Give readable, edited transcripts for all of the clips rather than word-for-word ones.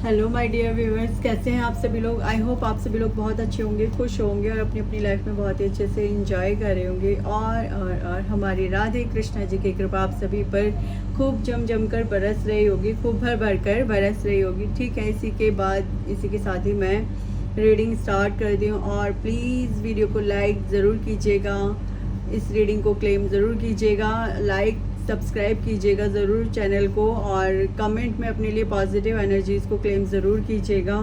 Hello my dear viewers, कैसे हैं आप सभी लोग। आई होप आप सभी लोग बहुत अच्छे होंगे, खुश होंगे और अपनी अपनी लाइफ में बहुत ही अच्छे से एंजॉय कर रहे होंगे। और हमारी राधे कृष्णा जी की कृपा आप सभी पर खूब जम कर बरस रही होगी, खूब भर कर बरस रही होगी। ठीक है, इसी के साथ ही मैं रीडिंग स्टार्ट कर दी हूँ। और प्लीज़ वीडियो को लाइक ज़रूर कीजिएगा, इस रीडिंग को क्लेम ज़रूर कीजिएगा, लाइक सब्सक्राइब कीजिएगा ज़रूर चैनल को, और कमेंट में अपने लिए पॉजिटिव एनर्जीज़ को क्लेम ज़रूर कीजिएगा।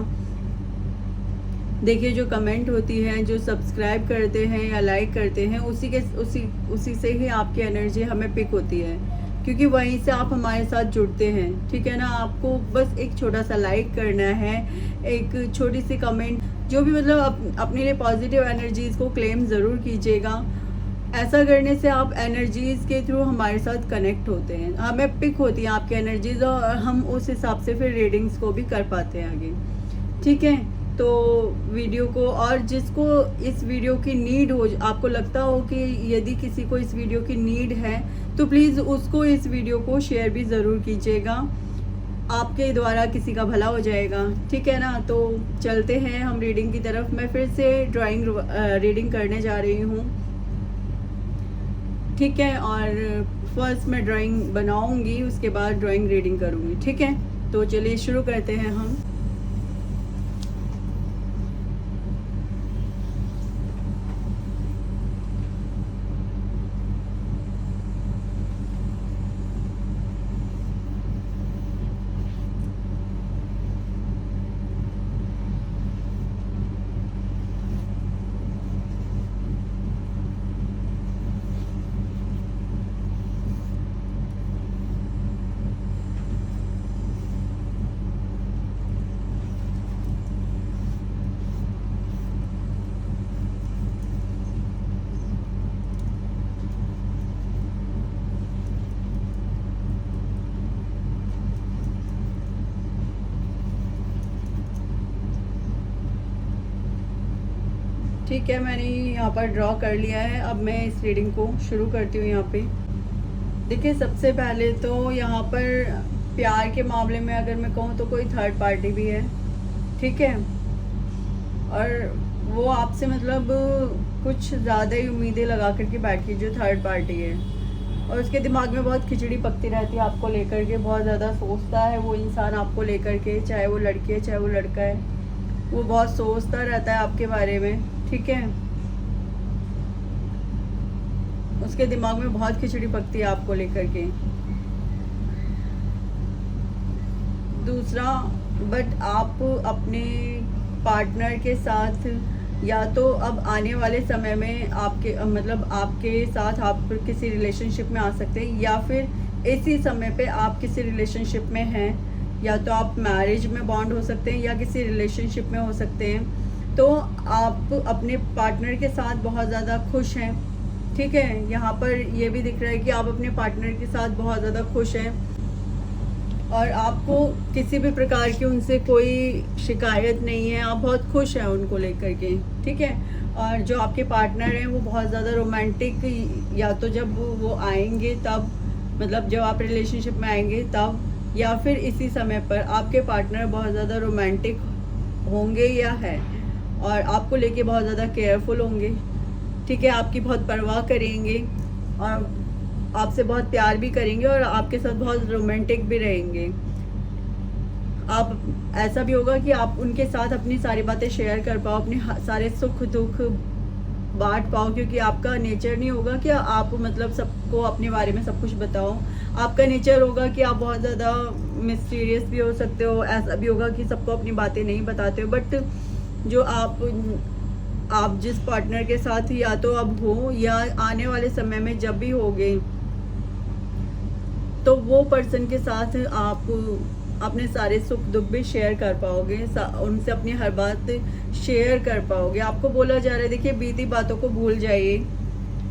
देखिए, जो कमेंट होती है, जो सब्सक्राइब करते हैं या लाइक करते हैं, उसी से ही आपकी एनर्जी हमें पिक होती है, क्योंकि वहीं से आप हमारे साथ जुड़ते हैं। ठीक है ना, आपको बस एक छोटा सा लाइक करना है, एक छोटी सी कमेंट, जो भी मतलब अपने लिए पॉजिटिव एनर्जीज़ को क्लेम ज़रूर कीजिएगा। ऐसा करने से आप एनर्जीज़ के थ्रू हमारे साथ कनेक्ट होते हैं, हमें पिक होती है आपकी एनर्जीज़, और हम उस हिसाब से फिर रीडिंग्स को भी कर पाते हैं आगे। ठीक है, तो वीडियो को, और जिसको इस वीडियो की नीड हो, आपको लगता हो कि यदि किसी को इस वीडियो की नीड है, तो प्लीज़ उसको इस वीडियो को शेयर भी ज़रूर कीजिएगा। आपके द्वारा किसी का भला हो जाएगा। ठीक है ना, तो चलते हैं हम रीडिंग की तरफ। मैं फिर से रीडिंग करने जा रही हूँ। ठीक है, और फर्स्ट मैं ड्राइंग बनाऊंगी, उसके बाद ड्राइंग रीडिंग करूंगी। ठीक है, तो चलिए शुरू करते हैं हम। ठीक है, मैंने यहाँ पर ड्रॉ कर लिया है। अब मैं इस रीडिंग को शुरू करती हूँ। यहाँ पे देखिए, सबसे पहले तो यहाँ पर प्यार के मामले में अगर मैं कहूँ तो कोई थर्ड पार्टी भी है। ठीक है, और वो आपसे मतलब कुछ ज़्यादा ही उम्मीदें लगा करके बैठी, जो थर्ड पार्टी है, और उसके दिमाग में बहुत खिचड़ी पकती रहती है आपको लेकर के। बहुत ज़्यादा सोचता है वो इंसान आपको लेकर के, चाहे वो लड़की है चाहे वो लड़का है, वो बहुत सोचता रहता है आपके बारे में। ठीक है, उसके दिमाग में बहुत खिचड़ी पकती है आपको लेकर के। दूसरा, बट आप अपने पार्टनर के साथ, या तो अब आने वाले समय में आपके साथ आप किसी रिलेशनशिप में आ सकते हैं, या फिर इसी समय पे आप किसी रिलेशनशिप में हैं, या तो आप मैरिज में बॉन्ड हो सकते हैं या किसी रिलेशनशिप में हो सकते हैं। तो आप अपने पार्टनर के साथ बहुत ज़्यादा खुश हैं। ठीक है, यहाँ पर ये भी दिख रहा है कि आप अपने पार्टनर के साथ बहुत ज़्यादा खुश हैं, और आपको किसी भी प्रकार की उनसे कोई शिकायत नहीं है, आप बहुत खुश हैं उनको लेकर के। ठीक है, और जो आपके पार्टनर हैं वो बहुत ज़्यादा रोमांटिक, या तो जब वो आएंगे तब, मतलब जब आप रिलेशनशिप में आएंगे तब, या फिर इसी समय पर आपके पार्टनर बहुत ज़्यादा रोमांटिक होंगे या है, और आपको लेके बहुत ज़्यादा केयरफुल होंगे। ठीक है, आपकी बहुत परवाह करेंगे, और आपसे बहुत प्यार भी करेंगे, और आपके साथ बहुत रोमांटिक भी रहेंगे। आप, ऐसा भी होगा कि आप उनके साथ अपनी सारी बातें शेयर कर पाओ, अपने सारे सुख दुख बांट पाओ, क्योंकि आपका नेचर नहीं होगा कि आप मतलब सबको अपने बारे में सब कुछ बताओ। आपका नेचर होगा कि आप बहुत ज़्यादा मिस्टीरियस भी हो सकते हो। ऐसा भी होगा कि सबको अपनी बातें नहीं बताते हो, बट जो आप जिस पार्टनर के साथ, या तो अब हो या आने वाले समय में जब भी होगे, तो वो पर्सन के साथ आप अपने सारे सुख दुख भी शेयर कर पाओगे, उनसे अपनी हर बात शेयर कर पाओगे। आपको बोला जा रहा है, देखिए, बीती बातों को भूल जाइए,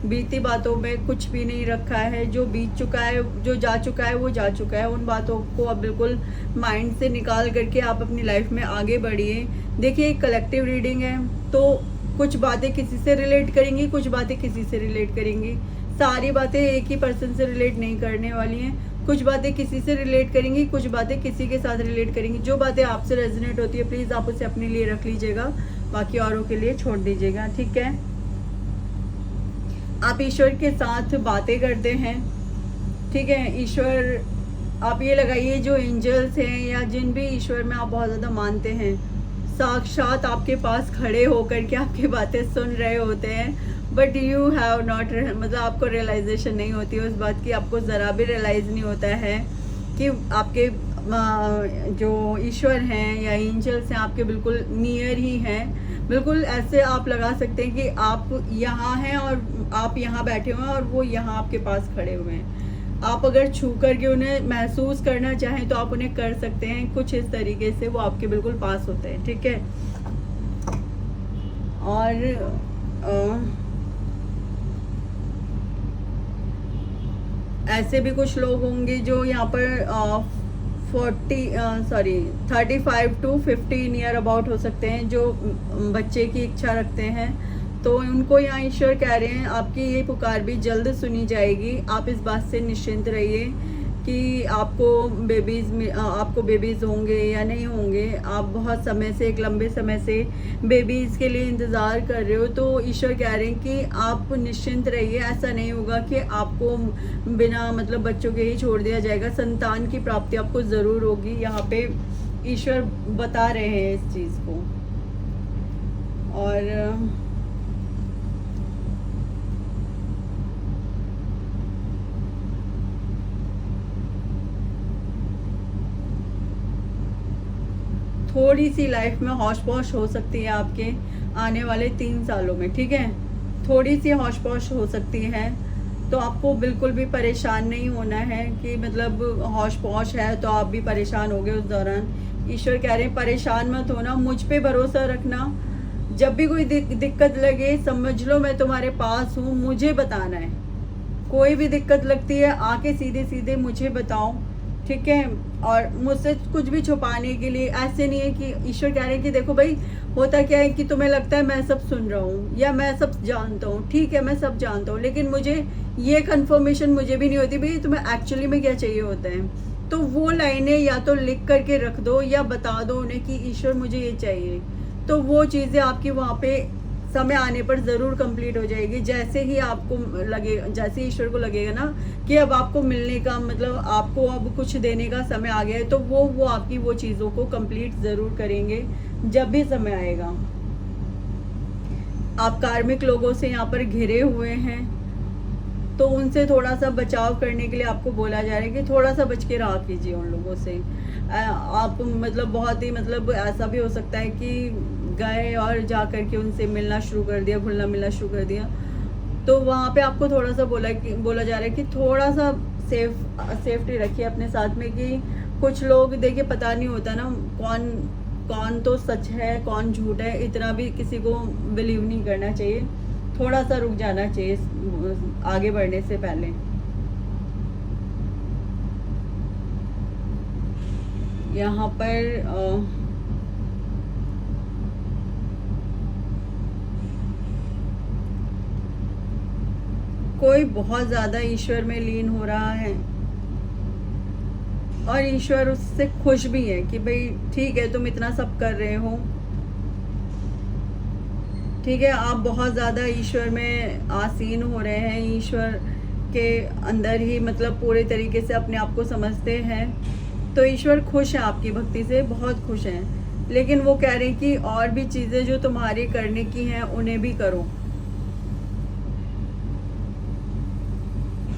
बीती बातों में कुछ भी नहीं रखा है। जो बीत चुका है, जो जा चुका है वो जा चुका है। उन बातों को अब बिल्कुल माइंड से निकाल करके आप अपनी लाइफ में आगे बढ़िए। देखिए, एक कलेक्टिव रीडिंग है, तो कुछ बातें किसी से रिलेट करेंगी, कुछ बातें किसी से रिलेट करेंगी। सारी बातें एक ही पर्सन से रिलेट नहीं करने वाली हैं। कुछ बातें किसी से रिलेट करेंगी, कुछ बातें किसी के साथ रिलेट करेंगी। जो बातें आपसे रेजोनेट होती है प्लीज़ आप उसे अपने लिए रख लीजिएगा, बाकी औरों के लिए छोड़ दीजिएगा, ठीक है। आप ईश्वर के साथ बातें करते हैं, ठीक है। ईश्वर, आप ये लगाइए जो एंजल्स हैं या जिन भी ईश्वर में आप बहुत ज़्यादा मानते हैं, साक्षात आपके पास खड़े होकर के आपकी बातें सुन रहे होते हैं, बट यू हैव नॉट, मतलब आपको रियलाइजेशन नहीं होती है उस बात की, आपको ज़रा भी रियलाइज़ नहीं होता है कि आपके जो ईश्वर हैं या एंजल्स हैं आपके बिल्कुल नियर ही हैं। बिल्कुल ऐसे आप लगा सकते हैं कि आप यहाँ हैं और आप यहाँ बैठे हुए हैं और वो यहाँ आपके पास खड़े हुए हैं। आप अगर छू करके उन्हें महसूस करना चाहें तो आप उन्हें कर सकते हैं, कुछ इस तरीके से वो आपके बिल्कुल पास होते हैं, ठीक है। और ऐसे भी कुछ लोग होंगे जो यहाँ पर 35 to 50 नियर अबाउट हो सकते हैं, जो बच्चे की इच्छा रखते हैं। तो उनको यहाँ ईश्वर कह रहे हैं आपकी ये पुकार भी जल्द सुनी जाएगी। आप इस बात से निश्चिंत रहिए कि आपको बेबीज़ होंगे या नहीं होंगे। आप बहुत समय से, एक लंबे समय से बेबीज़ के लिए इंतज़ार कर रहे हो, तो ईश्वर कह रहे हैं कि आप निश्चिंत रहिए। ऐसा नहीं होगा कि आपको बिना मतलब बच्चों के ही छोड़ दिया जाएगा। संतान की प्राप्ति आपको ज़रूर होगी। यहाँ पे ईश्वर बता रहे हैं इस चीज़ को। और थोड़ी सी लाइफ में हौश पौश हो सकती है आपके आने वाले 3 सालों में, ठीक है। थोड़ी सी हौश पौश हो सकती है, तो आपको बिल्कुल भी परेशान नहीं होना है कि मतलब हौश पौश है तो आप भी परेशान हो गए उस दौरान। ईश्वर कह रहे हैं परेशान मत होना, मुझ पे भरोसा रखना। जब भी कोई दिक्कत लगे समझ लो मैं तुम्हारे पास हूँ, मुझे बताना है। कोई भी दिक्कत लगती है आके सीधे सीधे मुझे बताओ, ठीक है। और मुझसे कुछ भी छुपाने के लिए ऐसे नहीं है कि ईश्वर कह रहे हैं कि देखो भाई होता क्या है कि तुम्हें लगता है मैं सब सुन रहा हूँ या मैं सब जानता हूँ, ठीक है मैं सब जानता हूँ, लेकिन मुझे ये कंफर्मेशन मुझे भी नहीं होती भाई तुम्हें एक्चुअली में क्या चाहिए होता है। तो वो लाइनें या तो लिख करके रख दो या बता दो उन्हें कि ईश्वर मुझे ये चाहिए, तो वो चीज़ें आपकी वहाँ पे समय आने पर ज़रूर कंप्लीट हो जाएगी। जैसे ही आपको लगे, जैसे ईश्वर को लगेगा ना कि अब आपको मिलने का मतलब आपको अब कुछ देने का समय आ गया है, तो वो आपकी वो चीज़ों को कंप्लीट ज़रूर करेंगे जब भी समय आएगा। आप कार्मिक लोगों से यहाँ पर घिरे हुए हैं, तो उनसे थोड़ा सा बचाव करने के लिए आपको बोला जा रहा है कि थोड़ा सा बच के रहा कीजिए उन लोगों से। आप मतलब बहुत ही मतलब ऐसा भी हो सकता है कि गए और जा कर के उनसे मिलना शुरू कर दिया, घुलना मिलना शुरू कर दिया, तो वहाँ पे आपको थोड़ा सा बोला जा रहा है कि थोड़ा सा सेफ्टी रखिए अपने साथ में। कि कुछ लोग देखिए पता नहीं होता ना कौन तो सच है कौन झूठ है, इतना भी किसी को बिलीव नहीं करना चाहिए। थोड़ा सा रुक जाना चाहिए आगे बढ़ने से पहले। यहाँ पर कोई बहुत ज़्यादा ईश्वर में लीन हो रहा है और ईश्वर उससे खुश भी है कि भाई ठीक है तुम इतना सब कर रहे हो, ठीक है। आप बहुत ज़्यादा ईश्वर में आसीन हो रहे हैं, ईश्वर के अंदर ही मतलब पूरे तरीके से अपने आप को समझते हैं, तो ईश्वर खुश है आपकी भक्ति से, बहुत खुश हैं। लेकिन वो कह रहे हैं कि और भी चीज़ें जो तुम्हारी करने की हैं उन्हें भी करो।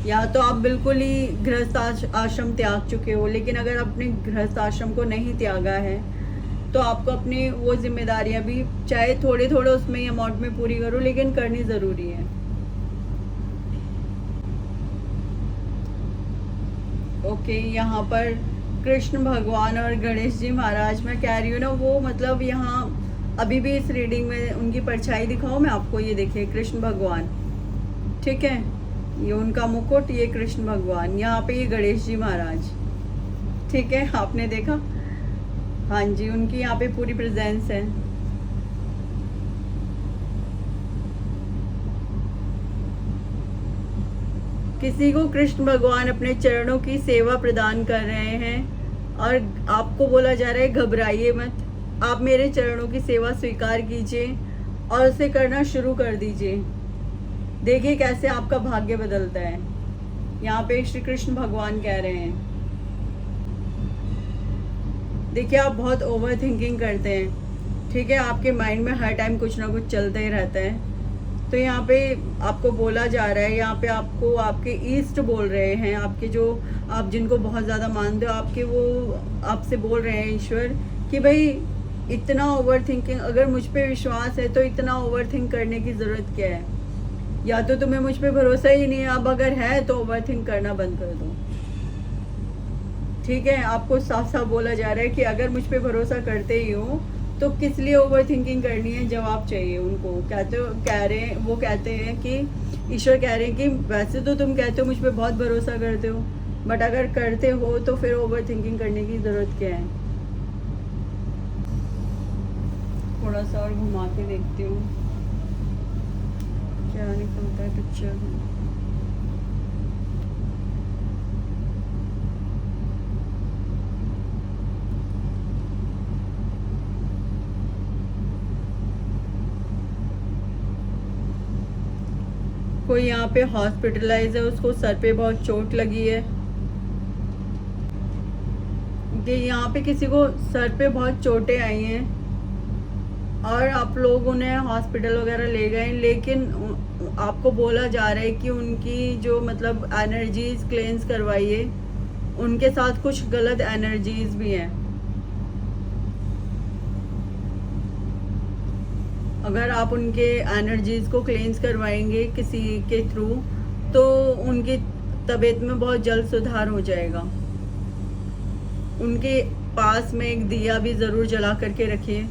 या तो आप बिल्कुल ही गृहस्थ आश्रम त्याग चुके हो, लेकिन अगर अपने गृहस्थ आश्रम को नहीं त्यागा है तो आपको अपनी वो जिम्मेदारियां भी चाहे थोड़े थोड़े उसमें अमाउंट में पूरी करो, लेकिन करनी ज़रूरी है। ओके, यहाँ पर कृष्ण भगवान और गणेश जी महाराज मैं कह रही हूँ ना, वो मतलब यहाँ अभी भी इस रीडिंग में उनकी परछाई दिखाओ मैं आपको। ये देखिए कृष्ण भगवान, ठीक है, ये उनका मुकुट, ये कृष्ण भगवान, यहाँ पे ये गणेश जी महाराज, ठीक है, आपने देखा। हाँ जी, उनकी यहाँ पे पूरी प्रेजेंस है। किसी को कृष्ण भगवान अपने चरणों की सेवा प्रदान कर रहे हैं और आपको बोला जा रहा है घबराइए मत, आप मेरे चरणों की सेवा स्वीकार कीजिए और उसे करना शुरू कर दीजिए। देखिए कैसे आपका भाग्य बदलता है। यहाँ पे श्री कृष्ण भगवान कह रहे हैं, देखिए आप बहुत ओवर थिंकिंग करते हैं, ठीक है, आपके माइंड में हर टाइम कुछ ना कुछ चलता ही रहता है। तो यहाँ पे आपको बोला जा रहा है, यहाँ पे आपको आपके ईस्ट बोल रहे हैं, आपके जो आप जिनको बहुत ज़्यादा मानते हो, आपके वो आपसे बोल रहे हैं ईश्वर कि भाई इतना ओवर थिंकिंग, अगर मुझ पे विश्वास है तो इतना ओवर थिंक करने की ज़रूरत क्या है। या तो तुम्हें मुझ पे भरोसा ही नहीं है, अब अगर है तो ओवर थिंक करना बंद कर दो। ठीक है, आपको साफ साफ बोला जा रहा है कि अगर मुझ पे भरोसा करते ही हो तो किस लिए ओवर थिंकिंग करनी है। जवाब चाहिए उनको। वो कहते हैं कि ईश्वर कह रहे हैं कि वैसे तो तुम कहते हो मुझ पे बहुत भरोसा करते हो, बट अगर करते हो तो फिर ओवर थिंकिंग करने की ज़रूरत क्या है। थोड़ा सा और घुमा के देखती हूँ क्या निकलता है पिक्चर में। कोई यहाँ पे हॉस्पिटलाइज है, उसको सर पे बहुत चोट लगी है। कि यहाँ पे किसी को सर पे बहुत चोटें आई हैं और आप लोग उन्हें हॉस्पिटल वगैरह ले गए, लेकिन आपको बोला जा रहा है कि उनकी जो मतलब एनर्जीज क्लेंस करवाइए, उनके साथ कुछ गलत एनर्जीज भी हैं। अगर आप उनके एनर्जीज को क्लेंस करवाएंगे किसी के थ्रू तो उनकी तबीयत में बहुत जल्द सुधार हो जाएगा। उनके पास में एक दिया भी ज़रूर जला करके रखिए।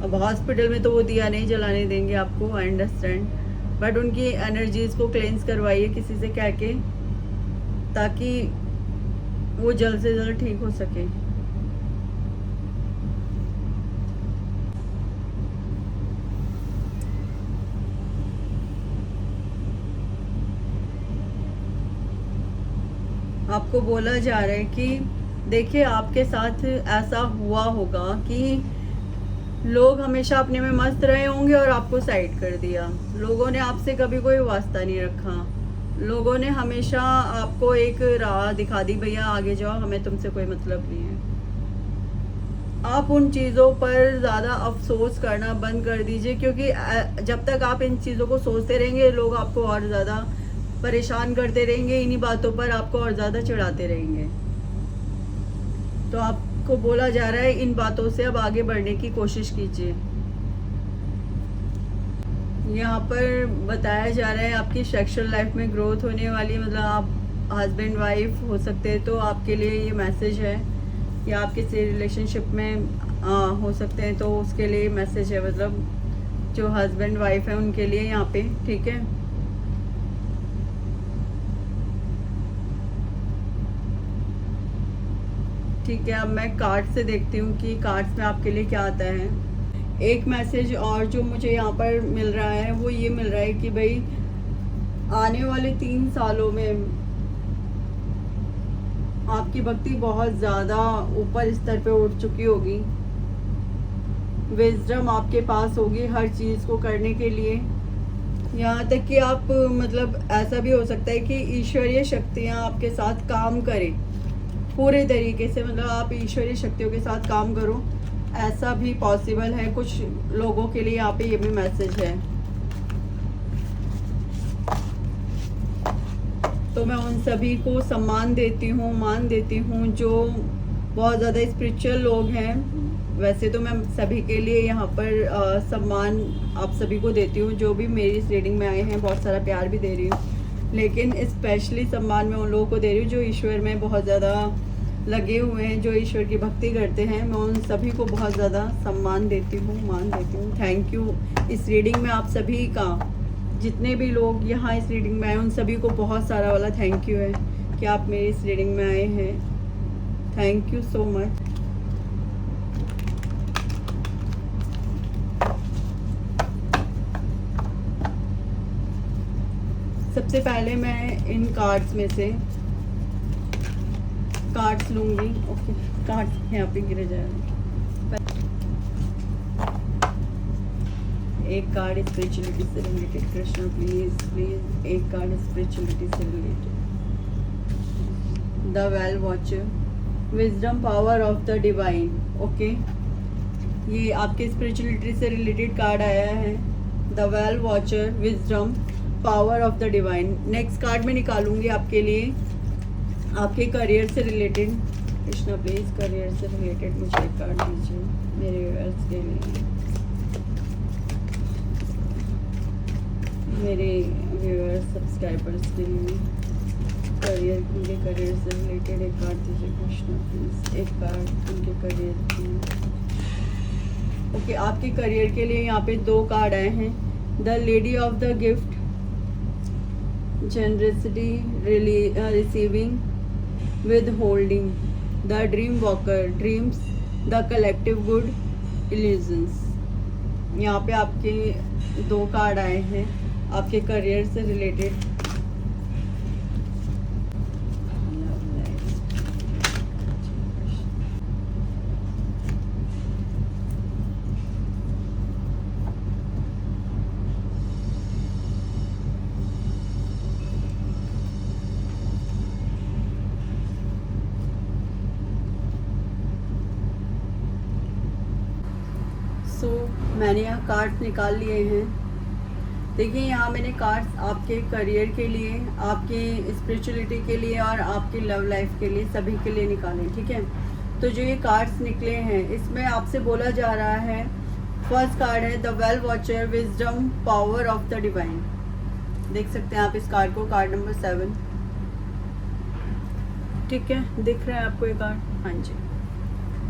अब हॉस्पिटल में तो वो दिया नहीं जलाने देंगे आपको, आई अंडरस्टैंड, बट उनकी एनर्जीज को क्लेंस करवाइए किसी से कह के, ताकि वो जल्द से जल्द ठीक हो सके। आपको बोला जा रहा है कि देखिए आपके साथ ऐसा हुआ होगा कि लोग हमेशा अपने में मस्त रहे होंगे और आपको साइड कर दिया। लोगों ने आपसे कभी कोई वास्ता नहीं रखा। लोगों ने हमेशा आपको एक राह दिखा दी, भैया आगे जाओ, हमें तुमसे कोई मतलब नहीं है। आप उन चीज़ों पर ज़्यादा अफसोस करना बंद कर दीजिए, क्योंकि जब तक आप इन चीज़ों को सोचते रहेंगे लोग आपको और ज़्यादा परेशान करते रहेंगे, इन्हीं बातों पर आपको और ज़्यादा चिढ़ाते रहेंगे। तो आपको बोला जा रहा है इन बातों से अब आगे बढ़ने की कोशिश कीजिए। यहाँ पर बताया जा रहा है आपकी सेक्सुअल लाइफ में ग्रोथ होने वाली, मतलब आप हस्बैंड वाइफ हो सकते हैं तो आपके लिए ये मैसेज है, या आप किसी रिलेशनशिप में हो सकते हैं तो उसके लिए मैसेज है, मतलब जो हस्बैंड वाइफ है उनके लिए यहाँ पे, ठीक है। ठीक है, अब मैं कार्ड से देखती हूँ कि कार्ड्स में आपके लिए क्या आता है। एक मैसेज और जो मुझे यहाँ पर मिल रहा है वो ये मिल रहा है कि भाई आने वाले 3 सालों में आपकी भक्ति बहुत ज़्यादा ऊपर स्तर पे उठ चुकी होगी। विजडम आपके पास होगी हर चीज़ को करने के लिए। यहाँ तक कि आप मतलब ऐसा भी हो सकता है कि ईश्वरीय शक्तियाँ आपके साथ काम करें पूरे तरीके से, मतलब आप ईश्वरीय शक्तियों के साथ काम करो, ऐसा भी पॉसिबल है कुछ लोगों के लिए। यहाँ पे ये भी मैसेज है। तो मैं उन सभी को सम्मान देती हूँ, मान देती हूँ जो बहुत ज़्यादा स्पिरिचुअल लोग हैं। वैसे तो मैं सभी के लिए यहाँ पर सम्मान आप सभी को देती हूँ जो भी मेरी इस रीडिंग में आए हैं, बहुत सारा प्यार भी दे रही हूँ, लेकिन स्पेशली सम्मान मैं उन लोगों को दे रही हूँ जो ईश्वर में बहुत ज़्यादा लगे हुए हैं, जो ईश्वर की भक्ति करते हैं। मैं उन सभी को बहुत ज़्यादा सम्मान देती हूँ, मान देती हूँ। Thank you. इस रीडिंग में आप सभी का, जितने भी लोग यहाँ इस रीडिंग में आए उन सभी को बहुत सारा वाला थैंक यू है कि आप मेरी इस रीडिंग में आए हैं। Thank you so much. सबसे पहले मैं इन कार्ड्स में से कार्ड्स लूँगी। ओके, कार्ड्स यहाँ पे गिरे जाएगा। एक कार्ड स्पिरिचुअलिटी से रिलेटेड, कृष्ण प्लीज प्लीज एक कार्ड स्पिरिचुअलिटी से related. The well watcher, wisdom power of the divine. Okay, ये आपके स्पिरिचुअलिटी से रिलेटेड कार्ड आया है। The well watcher, wisdom power of the divine. Next card में निकालूंगी आपके लिए आपके करियर से रिलेटेड। कृष्णा प्लीज करियर से रिलेटेड मुझे एक कार्ड दीजिए मेरे व्यूअर्स के लिए, मेरे व्यूअर्स सब्सक्राइबर्स के लिए। करियर, उनके करियर से रिलेटेड एक कार्ड दीजिए कृष्णा प्लीज, एक कार्ड उनके करियर के लिए। ओके, आपके करियर के लिए यहाँ पे 2 कार्ड आए हैं। The lady of the gift, generosity, receiving, withholding, the dream walker, dreams, the collective good, illusions. यहाँ पे आपके 2 कार्ड आए हैं आपके करियर से रिलेटेड। मैंने यहाँ कार्ड्स निकाल लिए हैं। देखिए, यहाँ मैंने कार्ड्स आपके करियर के लिए, आपके स्पिरिचुअलिटी के लिए और आपकी लव लाइफ के लिए, सभी के लिए निकाले। ठीक है, तो जो ये कार्ड्स निकले हैं इसमें आपसे बोला जा रहा है, फर्स्ट कार्ड है the well watcher, wisdom power of the divine. देख सकते हैं आप इस कार्ड को, कार्ड नंबर 7। ठीक है, दिख रहा है आपको ये कार्ड? हाँ जी।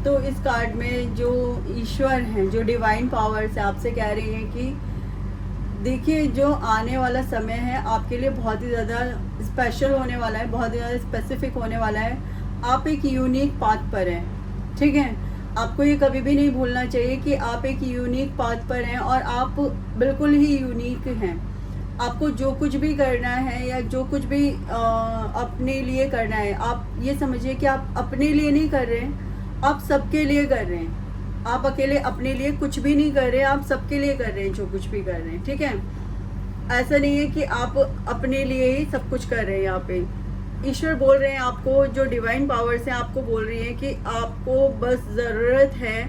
तो इस कार्ड में जो ईश्वर हैं, जो डिवाइन पावर्स है, आपसे कह रही हैं कि देखिए, जो आने वाला समय है आपके लिए बहुत ही ज़्यादा स्पेशल होने वाला है, बहुत ही ज़्यादा स्पेसिफिक होने वाला है। आप एक यूनिक पाथ पर हैं। ठीक है, आपको ये कभी भी नहीं भूलना चाहिए कि आप एक यूनिक पाथ पर हैं और आप बिल्कुल ही यूनिक हैं। आपको जो कुछ भी करना है या जो कुछ भी अपने लिए करना है, आप ये समझिए कि आप अपने लिए नहीं कर रहे हैं, आप सबके लिए कर रहे हैं। आप अकेले अपने लिए कुछ भी नहीं कर रहे हैं, आप सबके लिए कर रहे हैं जो कुछ भी कर रहे हैं। ठीक है, ऐसा नहीं है कि आप अपने लिए ही सब कुछ कर रहे हैं। यहाँ पे ईश्वर बोल रहे हैं आपको, जो डिवाइन पावर्स हैं आपको बोल रही हैं कि आपको बस ज़रूरत है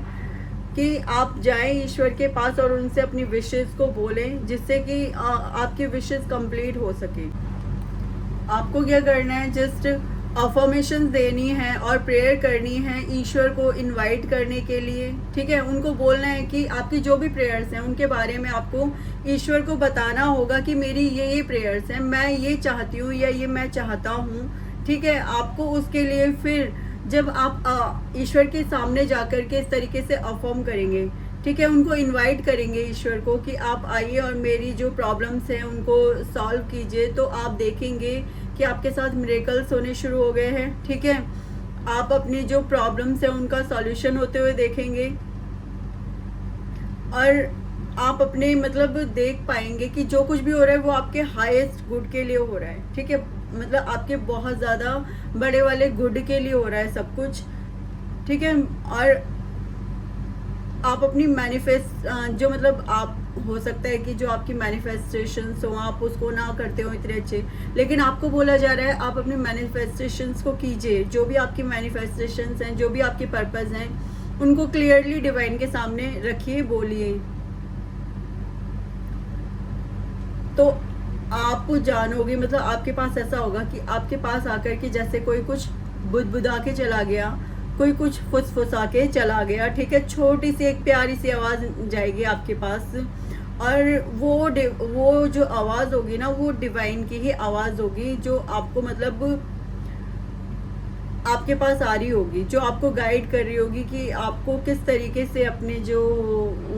कि आप जाएं ईश्वर के पास और उनसे अपनी विशेस को बोलें, जिससे कि आपकी विशेस कंप्लीट हो सके। आपको क्या करना है, जस्ट अफर्मेशन देनी है और प्रेयर करनी है ईश्वर को इनवाइट करने के लिए। ठीक है, उनको बोलना है कि आपकी जो भी प्रेयर्स हैं उनके बारे में आपको ईश्वर को बताना होगा कि मेरी ये प्रेयर्स हैं, मैं ये चाहती हूँ या ये मैं चाहता हूँ। ठीक है, आपको उसके लिए फिर जब आप ईश्वर के सामने जाकर के इस तरीके से अफर्म करेंगे, ठीक है, उनको इनवाइट करेंगे ईश्वर को कि आप आइए और मेरी जो प्रॉब्लम्स हैं उनको सॉल्व कीजिए, तो आप देखेंगे कि आपके साथ मिरेकल्स होने शुरू हो गए हैं। ठीक है, आप अपनी जो प्रॉब्लम्स हैं उनका सॉल्यूशन होते हुए देखेंगे और आप अपने मतलब देख पाएंगे कि जो कुछ भी हो रहा है वो आपके हाईएस्ट गुड के लिए हो रहा है। ठीक है, मतलब आपके बहुत ज़्यादा बड़े वाले गुड के लिए हो रहा है सब कुछ। ठीक है, और आप अपनी जो मतलब आप हो सकता है कि जो आपकी मैनिफेस्टेशंस हो आप उसको ना करते हो इतने अच्छे, लेकिन आपको बोला जा रहा है आप अपनी मैनिफेस्टेशंस को कीजिए। जो भी आपकी मैनिफेस्टेशंस हैं, जो भी आपके पर्पस हैं, उनको क्लियरली डिवाइन के सामने रखिए, बोलिए। तो आप जानोगे, मतलब आपके पास ऐसा होगा कि आपके पास आकर के जैसे कोई कुछ बुदबुदा के चला गया, कोई कुछ फुसफुसा के चला गया। ठीक है, छोटी सी एक प्यारी सी आवाज़ जाएगी आपके पास और वो जो आवाज़ होगी ना, वो डिवाइन की ही आवाज़ होगी, जो आपको मतलब आपके पास आ रही होगी, जो आपको गाइड कर रही होगी कि आपको किस तरीके से अपने जो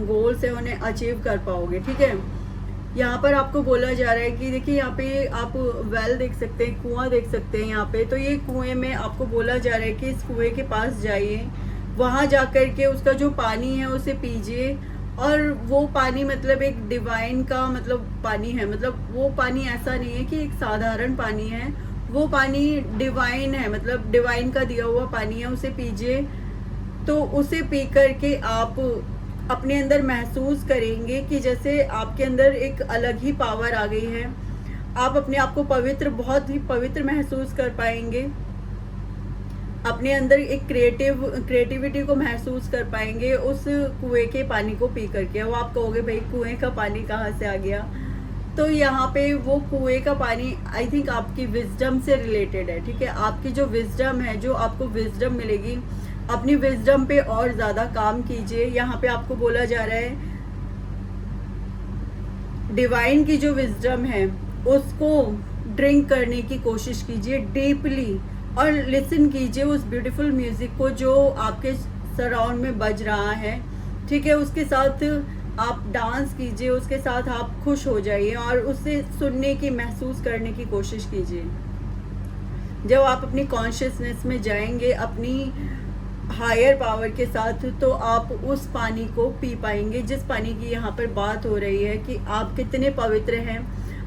गोल्स हैं उन्हें अचीव कर पाओगे। ठीक है, यहाँ पर आपको बोला जा रहा है कि देखिए, यहाँ पे आप वेल देख सकते हैं, कुआं देख सकते हैं यहाँ पे। तो ये कुएं में आपको बोला जा रहा है कि इस कुएं के पास जाइए, वहाँ जाकर के उसका जो पानी है उसे पीजिए और वो पानी मतलब एक डिवाइन का मतलब पानी है, मतलब वो पानी ऐसा नहीं है कि एक साधारण पानी है, वो पानी डिवाइन है, मतलब डिवाइन का दिया हुआ पानी है, उसे पीजिए। तो उसे पी करके आप अपने अंदर महसूस करेंगे कि जैसे आपके अंदर एक अलग ही पावर आ गई है, आप अपने आप को पवित्र, बहुत ही पवित्र महसूस कर पाएंगे, अपने अंदर एक क्रिएटिविटी को महसूस कर पाएंगे उस कुएं के पानी को पी करके। वो आप कहोगे भाई कुएं का पानी कहाँ से आ गया, तो यहाँ पे वो कुएं का पानी आई थिंक आपकी विजडम से रिलेटेड है, ठीक है। आपकी जो विजडम है, जो आपको विजडम मिलेगी, अपनी विजडम पे और ज़्यादा काम कीजिए। यहाँ पे आपको बोला जा रहा है डिवाइन की जो विजडम है उसको ड्रिंक करने की कोशिश कीजिए डीपली, और लिसन कीजिए उस ब्यूटीफुल म्यूज़िक को जो आपके सराउंड में बज रहा है, ठीक है। उसके साथ आप डांस कीजिए, उसके साथ आप खुश हो जाइए और उसे सुनने की, महसूस करने की कोशिश कीजिए। जब आप अपनी कॉन्शियसनेस में जाएंगे अपनी हायर पावर के साथ, तो आप उस पानी को पी पाएंगे जिस पानी की यहाँ पर बात हो रही है कि आप कितने पवित्र हैं।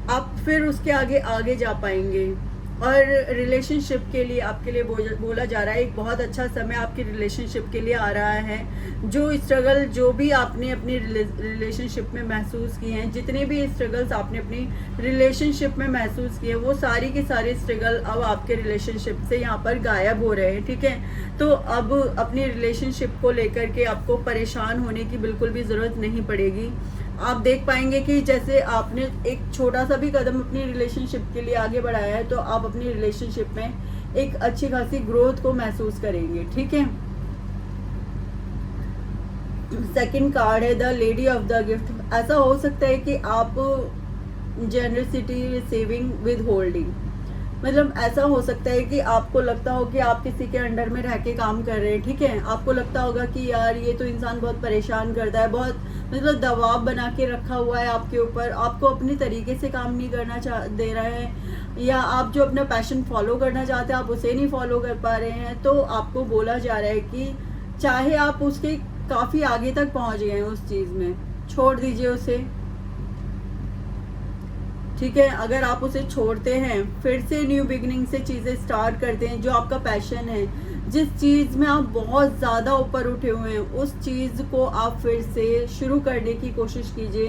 आप फिर उसके आगे आगे जा पाएंगे। और रिलेशनशिप के लिए आपके लिए बोला जा रहा है एक बहुत अच्छा समय आपकी रिलेशनशिप के लिए आ रहा है। जो स्ट्रगल, जो भी आपने अपनी रिलेशनशिप में महसूस किए हैं, जितने भी स्ट्रगल्स आपने अपनी रिलेशनशिप में महसूस किए, वो सारी के सारे स्ट्रगल अब आपके रिलेशनशिप से यहाँ पर गायब हो रहे हैं, ठीक है। तो अब अपनी रिलेशनशिप को लेकर के आपको परेशान होने की बिल्कुल भी ज़रूरत नहीं पड़ेगी। आप देख पाएंगे कि जैसे आपने एक छोटा सा भी कदम अपनी रिलेशनशिप के लिए आगे बढ़ाया है, तो आप अपनी रिलेशनशिप में एक अच्छी खासी ग्रोथ को महसूस करेंगे, ठीक है। सेकंड कार्ड है the lady of the gift. ऐसा हो सकता है कि आप जेनरसिटी, रिसीविंग, विद होल्डिंग, मतलब ऐसा हो सकता है कि आपको लगता हो कि आप किसी के अंडर में रह के काम कर रहे हैं, ठीक है। आपको लगता होगा कि यार ये तो इंसान बहुत परेशान करता है, बहुत मतलब दबाव बना के रखा हुआ है आपके ऊपर, आपको अपने तरीके से काम नहीं करना दे रहा है, या आप जो अपना पैशन फॉलो करना चाहते हैं आप उसे नहीं फॉलो कर पा रहे हैं। तो आपको बोला जा रहा है कि चाहे आप उसके काफ़ी आगे तक पहुंच गए हैं उस चीज़ में, छोड़ दीजिए उसे, ठीक है। अगर आप उसे छोड़ते हैं, फिर से न्यू बिगिनिंग से चीज़ें स्टार्ट करते हैं, जो आपका पैशन है, जिस चीज़ में आप बहुत ज़्यादा ऊपर उठे हुए हैं, उस चीज़ को आप फिर से शुरू करने की कोशिश कीजिए।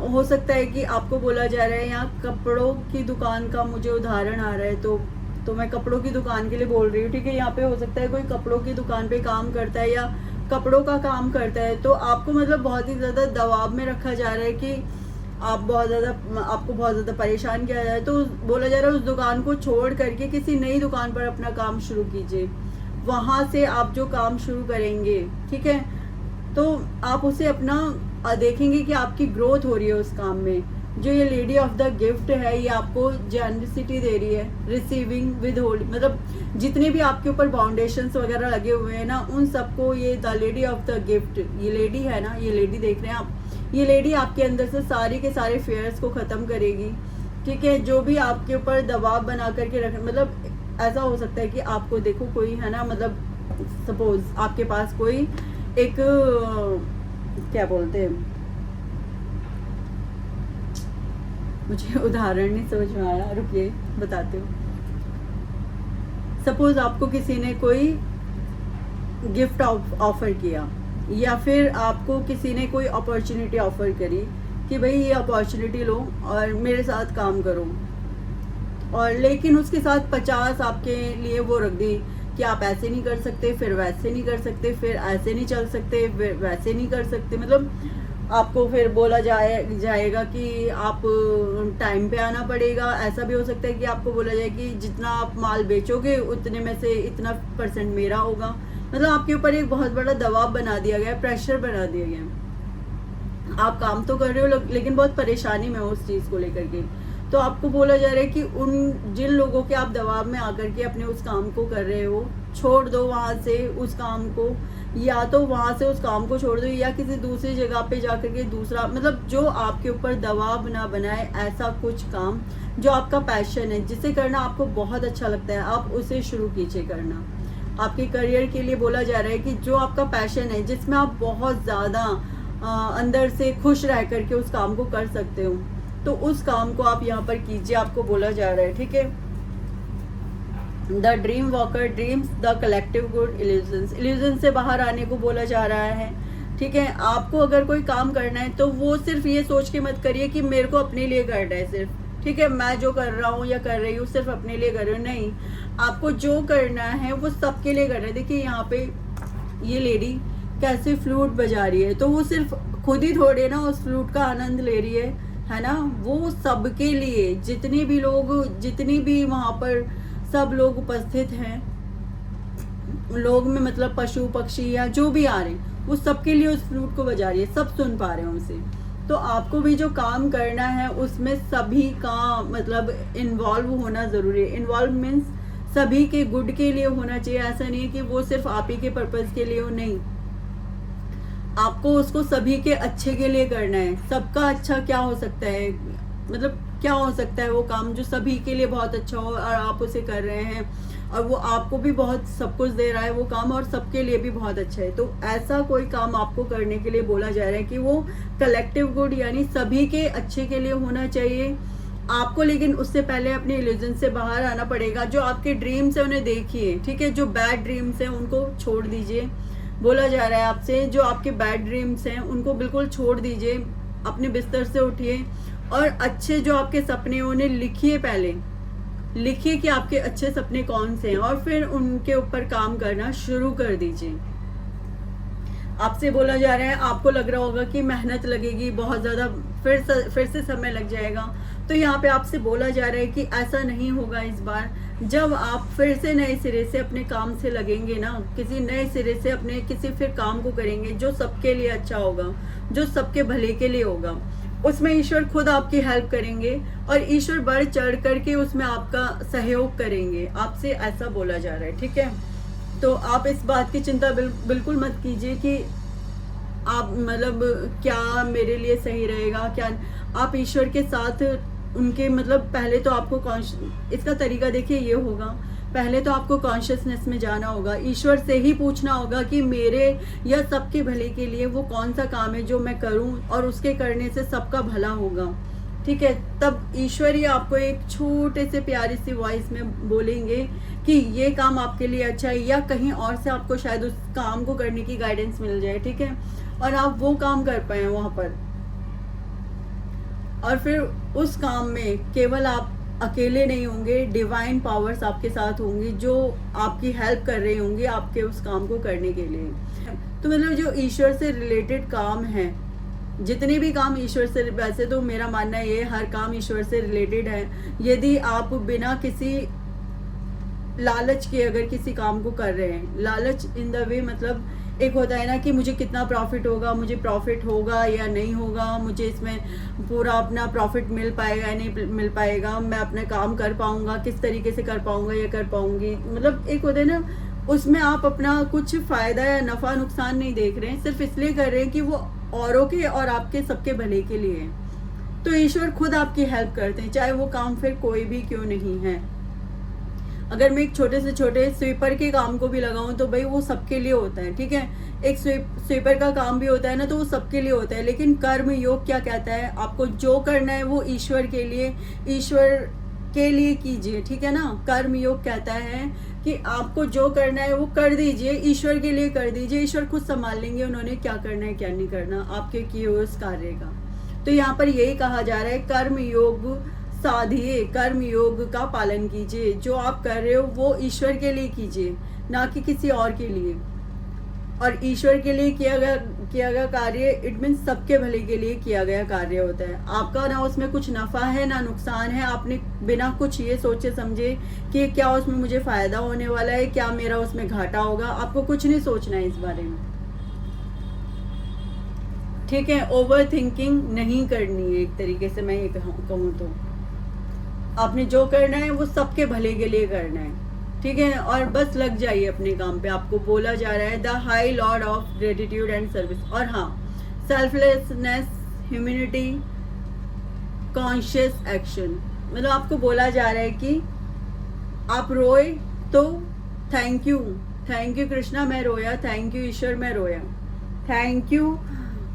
हो सकता है कि आपको बोला जा रहा है यहाँ कपड़ों की दुकान का मुझे उदाहरण आ रहा है, तो मैं कपड़ों की दुकान के लिए बोल रही हूँ, ठीक है। यहाँ पे हो सकता है कोई कपड़ों की दुकान पे काम करता है या कपड़ों का काम करता है, तो आपको मतलब बहुत ही ज़्यादा दबाव में रखा जा रहा है कि आपको बहुत ज़्यादा परेशान किया जाए। तो बोला जा रहा है उस दुकान को छोड़ करके किसी नई दुकान पर अपना काम शुरू कीजिए, वहाँ से आप जो काम शुरू करेंगे, ठीक है, तो आप उसे अपना देखेंगे कि आपकी ग्रोथ हो रही है उस काम में। जो ये लेडी ऑफ द गिफ्ट है, ये आपको जेनरसिटी दे रही है, रिसीविंग, विद होल्ड, मतलब जितने भी आपके ऊपर बाउंडेशंस वगैरह लगे हुए हैं ना, उन सबको ये the lady of the gift, ये लेडी है ना, ये लेडी देख रहे हैं आप, ये लेडी आपके अंदर से सारे के सारे फेयर्स को ख़त्म करेगी, ठीक है। जो भी आपके ऊपर दबाव बना करके रख, मतलब ऐसा हो सकता है कि आपको देखो कोई है ना, मतलब सपोज आपके पास कोई एक क्या बोलते हैं, मुझे उदाहरण नहीं समझ में आया, रुकिए बताती हूँ। सपोज आपको किसी ने कोई गिफ्ट ऑफर किया, या फिर आपको किसी ने कोई अपॉर्चुनिटी ऑफर करी कि भाई ये अपॉर्चुनिटी लो और मेरे साथ काम करो, और लेकिन उसके साथ 50 आपके लिए वो रख दी कि आप ऐसे नहीं कर सकते, फिर वैसे नहीं कर सकते, फिर ऐसे नहीं चल सकते, फिर वैसे नहीं कर सकते, मतलब आपको फिर बोला जाएगा कि आप टाइम पे आना पड़ेगा। ऐसा भी हो सकता है कि आपको बोला जाए कि जितना आप माल बेचोगे उतने में से इतना % मेरा होगा, मतलब आपके ऊपर एक बहुत बड़ा दबाव बना दिया गया, प्रेशर बना दिया गया। आप काम तो कर रहे हो लेकिन बहुत परेशानी में हो उस चीज़ को लेकर के। तो आपको बोला जा रहा है कि उन जिन लोगों के आप दबाव में आकर के अपने उस काम को कर रहे हो, छोड़ दो वहाँ से उस काम को, या तो वहाँ से उस काम को छोड़ दो, या किसी दूसरी जगह पे जाकर के दूसरा, मतलब जो आपके ऊपर दबाव ना बनाए, ऐसा कुछ काम जो आपका पैशन है, जिसे करना आपको बहुत अच्छा लगता है, आप उसे शुरू कीजिए करना। आपके करियर के लिए बोला जा रहा है कि जो आपका पैशन है, जिसमें आप बहुत ज़्यादा अंदर से खुश रह करके उस काम को कर सकते हो, तो उस काम को आप यहाँ पर कीजिए, आपको बोला जा रहा है। ठीक है, the dream walker dreams the collective good illusions, illusion से बाहर आने को बोला जा रहा है। ठीक है, आपको अगर कोई काम करना है तो वो सिर्फ ये सोच के मत करिए कि मेरे को अपने लिए करना है सिर्फ, ठीक है, मैं जो कर रहा हूँ या कर रही हूँ सिर्फ अपने लिए कर रही हूँ, नहीं, आपको जो करना है वो सबके लिए करना है। देखिए यहाँ पे ये लेडी कैसे फ्लूट बजा रही है, तो वो सिर्फ खुद ही थोड़े ना उस फ्लूट का आनंद ले रही है ना, वो सबके लिए, जितने भी लोग, जितनी भी वहाँ पर सब लोग उपस्थित हैं, लोग में मतलब पशु पक्षी या जो भी आ रहे हैं, वो सबके लिए उस फ्लूट को बजा रही है, सब सुन पा रहे हैं उसे। तो आपको भी जो काम करना है उसमें सभी का मतलब इन्वॉल्व होना ज़रूरी है। इन्वॉल्व मीन्स सभी के गुड के लिए होना चाहिए, ऐसा नहीं है कि वो सिर्फ आप ही के पर्पज़ के लिए हो, नहीं, आपको उसको सभी के अच्छे के लिए करना है। सबका अच्छा क्या हो सकता है, मतलब क्या हो सकता है वो काम जो सभी के लिए बहुत अच्छा हो और आप उसे कर रहे हैं और वो आपको भी बहुत सब कुछ दे रहा है वो काम और सबके लिए भी बहुत अच्छा है। तो ऐसा कोई काम आपको करने के लिए बोला जा रहा है कि वो कलेक्टिव गुड यानी सभी के अच्छे के लिए होना चाहिए आपको। लेकिन उससे पहले अपने इल्यूजन से बाहर आना पड़ेगा। जो आपके ड्रीम्स है उन्हें देखिए, ठीक है, जो बैड ड्रीम्स हैं उनको छोड़ दीजिए। बोला जा रहा है आपसे जो आपके बैड ड्रीम्स हैं उनको बिल्कुल छोड़ दीजिए, अपने बिस्तर से उठिए और अच्छे जो आपके सपने हैं उन्हें लिखिए। पहले लिखिए कि आपके अच्छे सपने कौन से हैं और फिर उनके ऊपर काम करना शुरू कर दीजिए। आपसे बोला जा रहा है, आपको लग रहा होगा कि मेहनत लगेगी बहुत ज़्यादा, फिर से समय लग जाएगा, तो यहाँ पे आपसे बोला जा रहा है कि ऐसा नहीं होगा इस बार। जब आप फिर से नए सिरे से अपने काम से लगेंगे ना, किसी नए सिरे से अपने किसी फिर काम को करेंगे जो सबके लिए अच्छा होगा, जो सबके भले के लिए होगा, उसमें ईश्वर खुद आपकी हेल्प करेंगे और ईश्वर बढ़ चढ़ करके उसमें आपका सहयोग करेंगे। आपसे ऐसा बोला जा रहा है, ठीक है। तो आप इस बात की चिंता बिल्कुल मत कीजिए कि आप मतलब क्या मेरे लिए सही रहेगा क्या। आप ईश्वर के साथ उनके मतलब पहले तो आपको इसका तरीका देखिए ये होगा, पहले तो आपको कॉन्शियसनेस में जाना होगा, ईश्वर से ही पूछना होगा कि मेरे या सबके भले के लिए वो कौन सा काम है जो मैं करूं और उसके करने से सबका भला होगा, ठीक है। तब ईश्वर ही आपको एक छोटे से प्यारी सी वॉइस में बोलेंगे कि ये काम आपके लिए अच्छा है, या कहीं और से आपको शायद उस काम को करने की गाइडेंस मिल जाए, ठीक है, और आप वो काम कर पाए वहाँ पर। और फिर उस काम में केवल आप अकेले नहीं होंगे, डिवाइन पावर्स आपके साथ होंगी जो आपकी हेल्प कर रही होंगी आपके उस काम को करने के लिए। तो मतलब जो ईश्वर से रिलेटेड काम है, जितने भी काम ईश्वर से, वैसे तो मेरा मानना ये हर काम ईश्वर से रिलेटेड है। यदि आप बिना किसी लालच के अगर किसी काम को कर रहे हैं, लालच इन द वे मतलब एक होता है ना कि मुझे कितना प्रॉफिट होगा, मुझे प्रॉफिट होगा या नहीं होगा, मुझे इसमें पूरा अपना प्रॉफिट मिल पाएगा या नहीं मिल पाएगा, मैं अपना काम कर पाऊंगा, किस तरीके से कर पाऊंगा या कर पाऊंगी, मतलब एक होता है ना, उसमें आप अपना कुछ फ़ायदा या नफ़ा नुकसान नहीं देख रहे हैं, सिर्फ इसलिए कर रहे हैं कि वो औरों के और आपके सबके भले के लिए। तो ईश्वर खुद आपकी हेल्प करते हैं, चाहे वो काम फिर कोई भी क्यों नहीं है। अगर मैं एक छोटे से छोटे स्वीपर के काम को भी लगाऊं तो भाई वो सबके लिए होता है, ठीक है, एक स्वीपर का काम भी होता है ना, तो वो सबके लिए होता है। लेकिन कर्म योग क्या कहता है, आपको जो करना है वो ईश्वर के लिए कीजिए, ठीक है ना। कर्म योग कहता है कि आपको जो करना है वो कर दीजिए, ईश्वर के लिए कर दीजिए, ईश्वर खुद संभाल लेंगे उन्होंने क्या करना है क्या नहीं करना आपके किए हुए उस कार्य का। तो यहाँ पर यही कहा जा रहा है, कर्म योग साधिए, कर्म योग का पालन कीजिए, जो आप कर रहे हो वो ईश्वर के लिए कीजिए, ना कि किसी और के लिए। और ईश्वर के लिए किया गया कार्य इट मीन्स सबके भले के लिए किया गया कार्य होता है। आपका ना उसमें कुछ नफ़ा है ना नुकसान है, आपने बिना कुछ ये सोचे समझे कि क्या उसमें मुझे फ़ायदा होने वाला है, क्या मेरा उसमें घाटा होगा, आपको कुछ नहीं सोचना है इस बारे में, ठीक है। ओवर थिंकिंग नहीं करनी है, एक तरीके से मैं ये कहूँ तो आपने जो करना है वो सबके भले के लिए करना है, ठीक है, और बस लग जाइए अपने काम पे। आपको बोला जा रहा है the high Lord of gratitude and service. और हाँ, सेल्फलेसनेस, ह्यूमैनिटी, कॉन्शियस एक्शन, मतलब आपको बोला जा रहा है कि आप रोए तो thank you, thank you Krishna मैं रोया, थैंक यू ईश्वर मैं रोया, थैंक यू।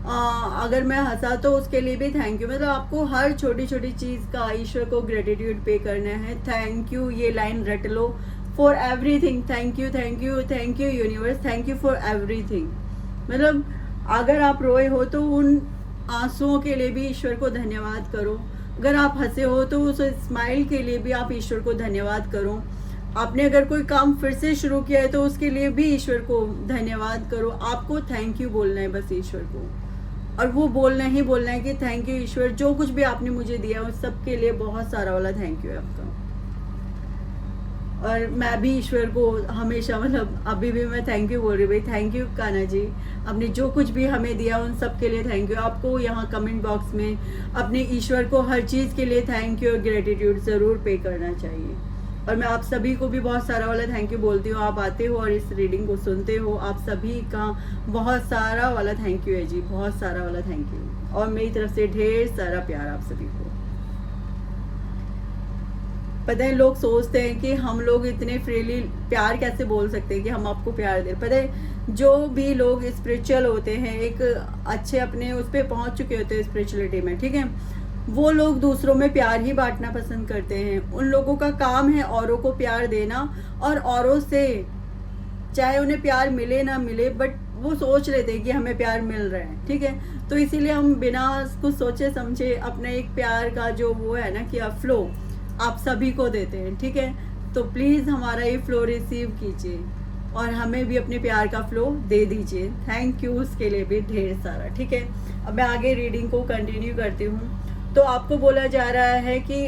अगर मैं हंसा तो उसके लिए भी थैंक यू। मतलब आपको हर छोटी छोटी चीज़ का ईश्वर को ग्रेटिट्यूड पे करना है। थैंक यू ये लाइन रट लो, for everything, thank you thank you thank you universe, thank you for everything. मतलब अगर आप रोए हो तो उन आंसुओं के लिए भी ईश्वर को धन्यवाद करो। अगर आप हंसे हो तो उस स्माइल के लिए भी आप ईश्वर को धन्यवाद करो। आपने अगर कोई काम फिर से शुरू किया है तो उसके लिए भी ईश्वर को धन्यवाद करो। आपको थैंक यू बोलना है बस ईश्वर को, और वो बोलना ही बोलना है कि थैंक यू ईश्वर, जो कुछ भी आपने मुझे दिया उस सब के लिए बहुत सारा वाला थैंक यू है आपका। और मैं भी ईश्वर को हमेशा, मतलब अभी भी मैं थैंक यू बोल रही हूँ भाई, थैंक यू कान्हा जी, आपने जो कुछ भी हमें दिया उन सब के लिए थैंक यू। आपको यहाँ कमेंट बॉक्स में अपने ईश्वर को हर चीज़ के लिए थैंक यू और ग्रेटिट्यूड ज़रूर पे करना चाहिए। और मैं आप सभी को भी बहुत सारा वाला थैंक यू बोलती हूँ। आप आते हो और इस रीडिंग को सुनते हो, आप सभी का बहुत सारा वाला थैंक यू है जी, बहुत सारा वाला थैंक यू। और मेरी तरफ से ढेर सारा प्यार आप सभी को। पता है लोग सोचते हैं कि हम लोग इतने फ्रीली प्यार कैसे बोल सकते हैं कि हम आपको प्यार दें। पता है जो भी लोग स्पिरिचुअल होते हैं, एक अच्छे अपने उस पर पहुँच चुके होते हैं स्पिरिचुअलिटी में, ठीक है, वो लोग दूसरों में प्यार ही बांटना पसंद करते हैं। उन लोगों का काम है औरों को प्यार देना, और औरों से चाहे उन्हें प्यार मिले ना मिले, बट वो सोच लेते हैं कि हमें प्यार मिल रहा है, ठीक है। तो इसीलिए हम बिना कुछ सोचे समझे अपने एक प्यार का जो वो है ना कि फ्लो आप सभी को देते हैं, ठीक है। तो प्लीज़ हमारा ये फ्लो रिसीव कीजिए और हमें भी अपने प्यार का फ्लो दे दीजिए। थैंक यू उसके लिए भी ढेर सारा, ठीक है। अब मैं आगे रीडिंग को कंटिन्यू करती हूँ। तो आपको बोला जा रहा है कि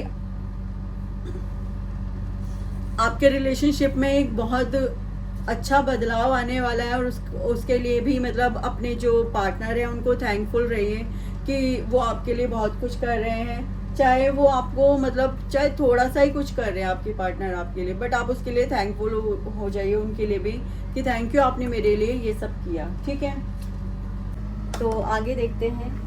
आपके रिलेशनशिप में एक बहुत अच्छा बदलाव आने वाला है, और उसके लिए भी मतलब अपने जो पार्टनर हैं उनको थैंकफुल रहिए कि वो आपके लिए बहुत कुछ कर रहे हैं। चाहे वो आपको मतलब चाहे थोड़ा सा ही कुछ कर रहे हैं आपके पार्टनर आपके लिए, बट आप उसके लिए थैंकफुल हो जाइए उनके लिए भी कि थैंक यू आपने मेरे लिए ये सब किया, ठीक है। तो आगे देखते हैं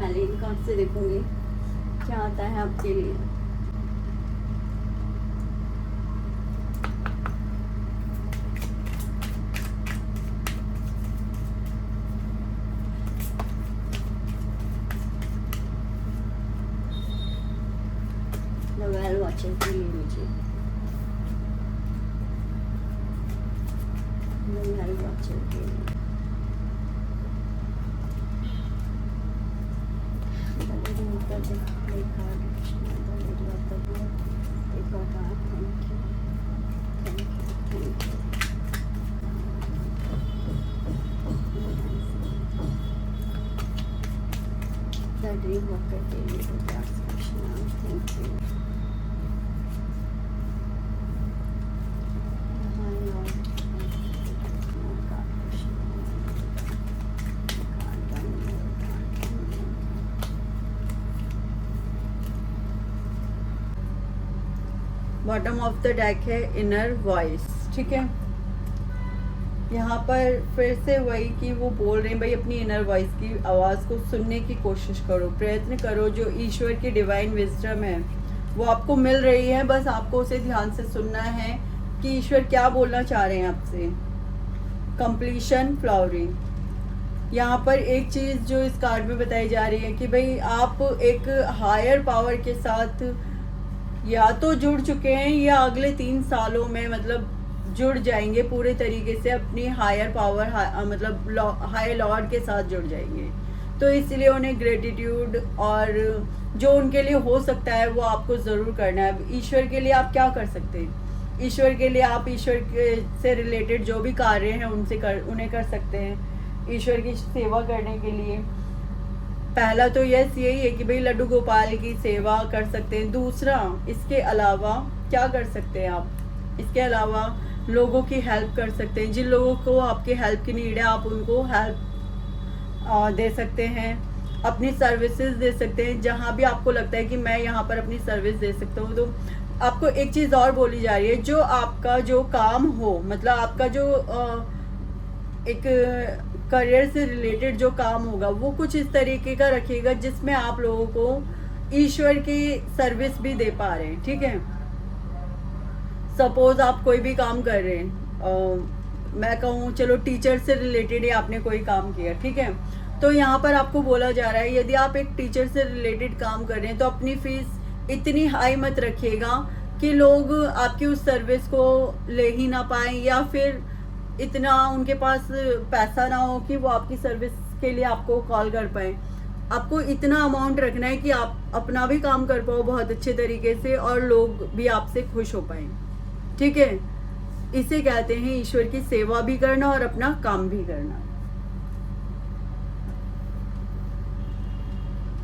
एलिन कार्ड से देखूंगी क्या आता है आपके लिए। वेल वॉचर के लिए मुझे वेल वॉचर के लिए बॉटम ऑफ द डेक है इनर वॉइस, ठीक है। यहाँ पर फिर से वही कि वो बोल रहे हैं भाई अपनी इनर वॉइस की आवाज़ को सुनने की कोशिश करो, प्रयत्न करो। जो ईश्वर की डिवाइन विजडम है वो आपको मिल रही है, बस आपको उसे ध्यान से सुनना है कि ईश्वर क्या बोलना चाह रहे हैं आपसे। Completion, flowering. यहाँ पर एक चीज़ जो इस कार्ड में बताई जा रही है कि भाई आप एक हायर पावर के साथ या तो जुड़ चुके हैं या अगले 3 सालों में मतलब जुड़ जाएंगे पूरे तरीके से अपनी हायर पावर मतलब हायर लॉर्ड के साथ जुड़ जाएंगे। तो इसलिए उन्हें ग्रेटिट्यूड और जो उनके लिए हो सकता है वो आपको ज़रूर करना है। ईश्वर के लिए आप क्या कर सकते हैं? ईश्वर के लिए आप ईश्वर से रिलेटेड जो भी कार्य हैं उन्हें कर सकते हैं। ईश्वर की सेवा करने के लिए पहला तो यही है कि भाई लड्डू गोपाल की सेवा कर सकते हैं। दूसरा, इसके अलावा क्या कर सकते हैं आप? इसके अलावा लोगों की हेल्प कर सकते हैं। जिन लोगों को आपकी हेल्प की नीड है आप उनको हेल्प दे सकते हैं, अपनी सर्विसेज दे सकते हैं। जहाँ भी आपको लगता है कि मैं यहाँ पर अपनी सर्विस दे सकता हूँ। तो आपको एक चीज़ और बोली जा रही है, जो आपका जो काम हो, मतलब आपका जो एक करियर से रिलेटेड जो काम होगा वो कुछ इस तरीके का रखिएगा जिसमें आप लोगों को ईश्वर की सर्विस भी दे पा रहे हैं, ठीक है। सपोज आप कोई भी काम कर रहे हैं, मैं कहूँ चलो टीचर से रिलेटेड ही आपने कोई काम किया, ठीक है, तो यहाँ पर आपको बोला जा रहा है यदि आप एक टीचर से रिलेटेड काम कर रहे हैं तो अपनी फीस इतनी हाई मत रखिएगा कि लोग आपकी उस सर्विस को ले ही ना पाएँ, या फिर इतना उनके पास पैसा ना हो कि वो आपकी सर्विस के लिए आपको कॉल कर पाए। आपको इतना अमाउंट रखना है कि आप अपना भी काम कर पाओ बहुत अच्छे तरीके से और लोग भी आपसे खुश हो पाए, ठीक है। इसे कहते हैं ईश्वर की सेवा भी करना और अपना काम भी करना,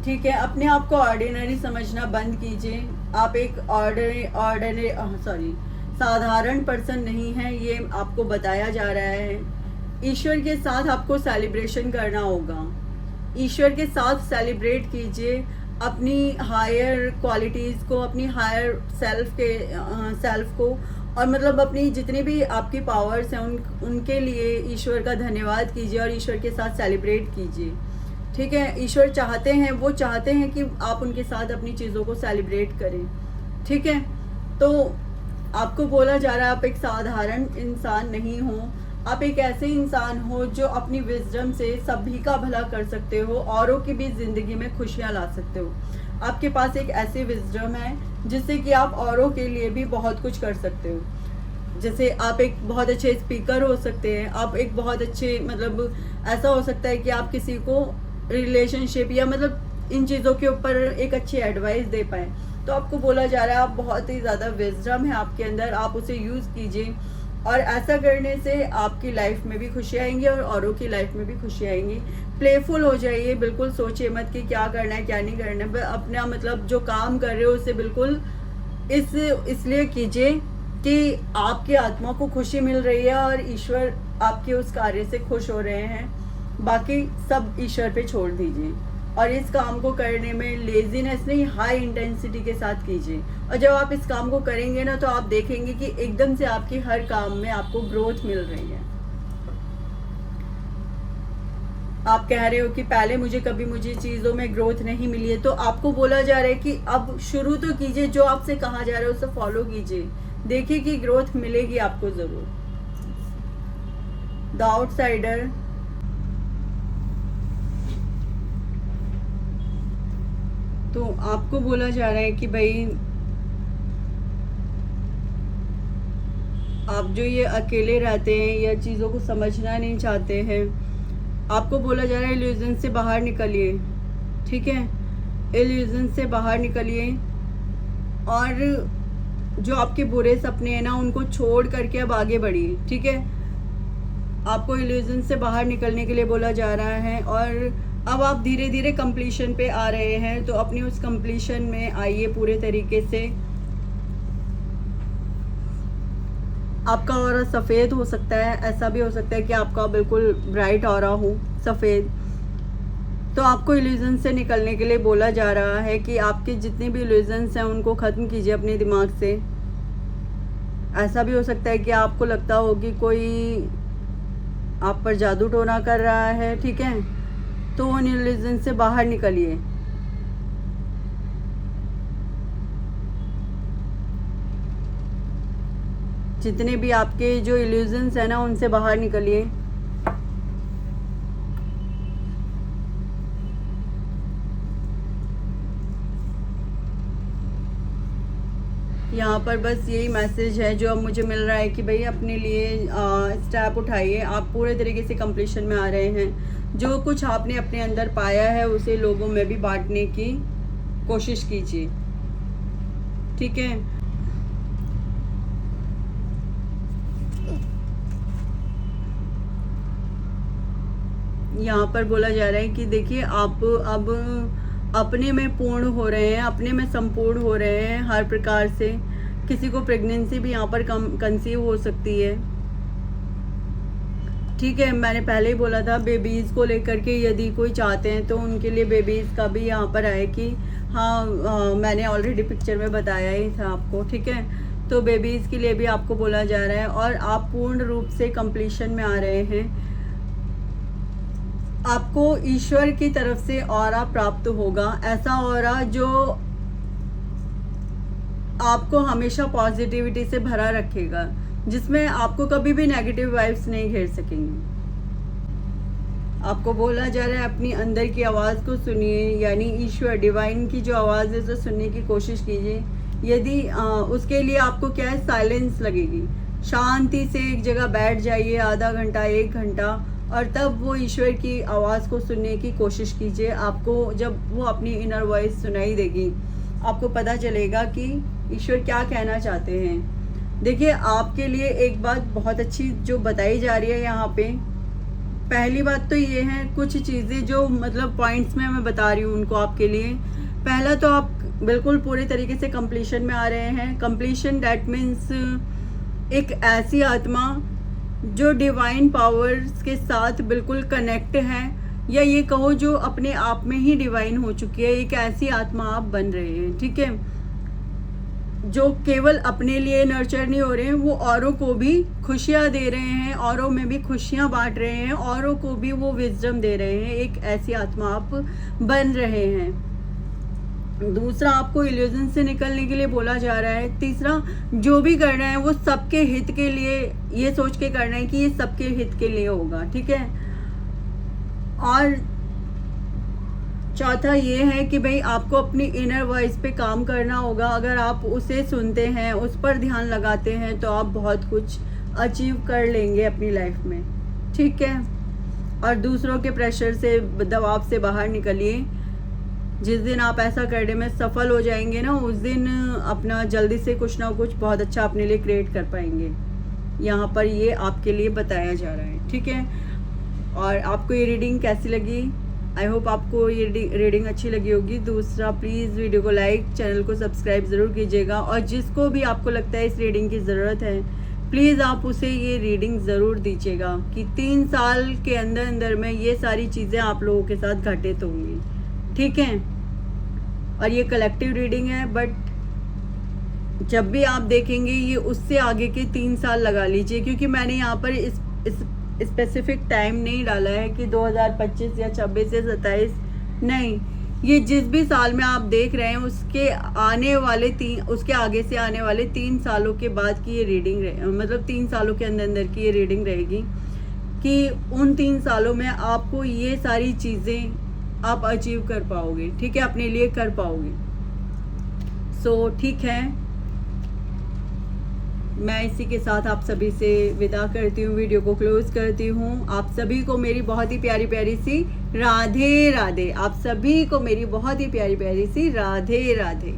ठीक है। अपने आप को ऑर्डिनरी समझना बंद कीजिए। आप एक साधारण पर्सन नहीं है, ये आपको बताया जा रहा है। ईश्वर के साथ आपको सेलिब्रेशन करना होगा, ईश्वर के साथ सेलिब्रेट कीजिए अपनी हायर क्वालिटीज़ को, अपनी हायर सेल्फ को, और मतलब अपनी जितनी भी आपकी पावर्स हैं उनके लिए ईश्वर का धन्यवाद कीजिए और ईश्वर के साथ सेलिब्रेट कीजिए, ठीक है। ईश्वर चाहते हैं, वो चाहते हैं कि आप उनके साथ अपनी चीज़ों को सेलिब्रेट करें, ठीक है। तो आपको बोला जा रहा है आप एक साधारण इंसान नहीं हो, आप एक ऐसे इंसान हो जो अपनी विजडम से सभी का भला कर सकते हो, औरों की भी ज़िंदगी में खुशियाँ ला सकते हो। आपके पास एक ऐसी विजडम है जिससे कि आप औरों के लिए भी बहुत कुछ कर सकते हो। जैसे आप एक बहुत अच्छे स्पीकर हो सकते हैं, आप एक बहुत अच्छे मतलब ऐसा हो सकता है कि आप किसी को रिलेशनशिप या मतलब इन चीज़ों के ऊपर एक अच्छी एडवाइस दे पाएँ। तो आपको बोला जा रहा है आप बहुत ही ज़्यादा विजडम है आपके अंदर, आप उसे यूज़ कीजिए और ऐसा करने से आपकी लाइफ में भी खुशी आएंगी और औरों की लाइफ में भी खुशी आएंगी। प्लेफुल हो जाइए, बिल्कुल सोचिए मत कि क्या करना है क्या नहीं करना है, अपना मतलब जो काम कर रहे हो उसे बिल्कुल इसलिए कीजिए कि आपकी आत्मा को खुशी मिल रही है और ईश्वर आपके उस कार्य से खुश हो रहे हैं। बाकी सब ईश्वर पे छोड़ दीजिए और इस काम को करने में लेजीनेस नहीं, हाई इंटेंसिटी के साथ कीजिए। और जब आप इस काम को करेंगे ना तो आप देखेंगे कि एकदम से आपकी हर काम में आपको ग्रोथ मिल रही है। आप कह रहे हो कि पहले मुझे चीज़ों में ग्रोथ नहीं मिली है, तो आपको बोला जा रहा है कि अब शुरू तो कीजिए, जो आपसे कहा जा रहा है उसे फॉलो कीजिए, देखिए कि ग्रोथ मिलेगी आपको ज़रूर। द आउटसाइडर, तो आपको बोला जा रहा है कि भाई आप जो ये अकेले रहते हैं या चीज़ों को समझना नहीं चाहते हैं, आपको बोला जा रहा है इल्यूजन से बाहर निकलिए, ठीक है। इल्यूजन से बाहर निकलिए और जो आपके बुरे सपने हैं ना उनको छोड़ करके अब आगे बढ़िए, ठीक है। आपको इल्यूजन से बाहर निकलने के लिए बोला जा रहा है और अब आप धीरे धीरे कंप्लीशन पे आ रहे हैं, तो अपनी उस कंप्लीशन में आइए पूरे तरीके से। आपका ऑरा सफ़ेद हो सकता है, ऐसा भी हो सकता है कि आपका बिल्कुल ब्राइट ऑरा हो सफ़ेद। तो आपको इल्यूजन से निकलने के लिए बोला जा रहा है कि आपके जितने भी इल्यूजन्स हैं उनको ख़त्म कीजिए अपने दिमाग से। ऐसा भी हो सकता है कि आपको लगता हो कि कोई आप पर जादू टोना कर रहा है, ठीक है। तो उन इल्यूजन से बाहर निकलिए। जितने भी आपके जो इल्यूजन्स हैं ना उनसे बाहर निकलिए। यहाँ पर बस यही मैसेज है जो अब मुझे मिल रहा है कि भाई अपने लिए स्टेप उठाइए। आप पूरे तरीके से कंप्लीशन में आ रहे हैं। जो कुछ आपने अपने अंदर पाया है उसे लोगों में भी बांटने की कोशिश कीजिए, ठीक है। यहाँ पर बोला जा रहा है कि देखिए आप अब अपने में पूर्ण हो रहे हैं, अपने में संपूर्ण हो रहे हैं हर प्रकार से। किसी को प्रेगनेंसी भी यहाँ पर कंसीव हो सकती है, ठीक है। मैंने पहले ही बोला था बेबीज़ को लेकर के यदि कोई चाहते हैं तो उनके लिए बेबीज़ का भी यहाँ पर आए कि हाँ मैंने ऑलरेडी पिक्चर में बताया ही था आपको, ठीक है। तो बेबीज़ के लिए भी आपको बोला जा रहा है और आप पूर्ण रूप से कंप्लीशन में आ रहे हैं। आपको ईश्वर की तरफ से ऑरा प्राप्त होगा, ऐसा ऑरा जो आपको हमेशा पॉजिटिविटी से भरा रखेगा, जिसमें आपको कभी भी नेगेटिव वाइब्स नहीं घेर सकेंगे। आपको बोला जा रहा है अपनी अंदर की आवाज़ को सुनिए, यानी ईश्वर डिवाइन की जो आवाज़ है उसे सुनने की कोशिश कीजिए। यदि उसके लिए आपको क्या है, साइलेंस लगेगी, शांति से एक जगह बैठ जाइए आधा घंटा 1 घंटा, और तब वो ईश्वर की आवाज़ को सुनने की कोशिश कीजिए। आपको जब वो अपनी इनर वॉइस सुनाई देगी, आपको पता चलेगा कि ईश्वर क्या कहना चाहते हैं। देखिए, आपके लिए एक बात बहुत अच्छी जो बताई जा रही है यहाँ पे, पहली बात तो ये है, कुछ चीज़ें जो मतलब पॉइंट्स में मैं बता रही हूँ उनको आपके लिए। पहला तो आप बिल्कुल पूरे तरीके से कंप्लीशन में आ रहे हैं। कंप्लीशन डैट मीन्स एक ऐसी आत्मा जो डिवाइन पावर्स के साथ बिल्कुल कनेक्ट है, या ये कहो जो अपने आप में ही डिवाइन हो चुकी है। एक ऐसी आत्मा आप बन रहे हैं, ठीक है, जो केवल अपने लिए नर्चर नहीं हो रहे हैं, वो औरों को भी खुशियाँ दे रहे हैं, औरों में भी खुशियाँ बांट रहे हैं, औरों को भी वो विजडम दे रहे हैं। एक ऐसी आत्मा आप बन रहे हैं। दूसरा, आपको इल्यूजन से निकलने के लिए बोला जा रहा है। तीसरा, जो भी करना है वो सबके हित के लिए, ये सोच के करना है कि ये सबके हित के लिए होगा, ठीक है। और चौथा ये है कि भाई आपको अपनी इनर वॉइस पे काम करना होगा। अगर आप उसे सुनते हैं, उस पर ध्यान लगाते हैं, तो आप बहुत कुछ अचीव कर लेंगे अपनी लाइफ में, ठीक है। और दूसरों के प्रेशर से, दबाव से बाहर निकलिए। जिस दिन आप ऐसा करने में सफल हो जाएंगे ना, उस दिन अपना जल्दी से कुछ ना कुछ बहुत अच्छा अपने लिए क्रिएट कर पाएंगे। यहाँ पर ये आपके लिए बताया जा रहा है, ठीक है। और आपको ये रीडिंग कैसी लगी? आई होप आपको ये रीडिंग अच्छी लगी होगी। दूसरा, प्लीज़ वीडियो को लाइक, चैनल को सब्सक्राइब ज़रूर कीजिएगा, और जिसको भी आपको लगता है इस रीडिंग की ज़रूरत है, प्लीज़ आप उसे ये रीडिंग ज़रूर दीजिएगा कि 3 साल के अंदर अंदर में ये सारी चीज़ें आप लोगों के साथ घटित होंगी, ठीक है। और ये कलेक्टिव रीडिंग है, बट जब भी आप देखेंगे ये उससे आगे के 3 साल लगा लीजिए, क्योंकि मैंने यहाँ पर इस स्पेसिफिक टाइम नहीं डाला है कि 2025 या 26 या 27, नहीं, ये जिस भी साल में आप देख रहे हैं उसके आने वाले उसके आगे से आने वाले 3 सालों के बाद की ये रीडिंग मतलब 3 सालों के अंदर अंदर की ये रीडिंग रहेगी कि उन 3 सालों में आपको ये सारी चीज़ें आप अचीव कर पाओगे, ठीक है, अपने लिए कर पाओगे। सो ठीक है, मैं इसी के साथ आप सभी से विदा करती हूँ, वीडियो को क्लोज करती हूँ। आप सभी को मेरी बहुत ही प्यारी प्यारी सी राधे राधे। आप सभी को मेरी बहुत ही प्यारी प्यारी सी राधे राधे।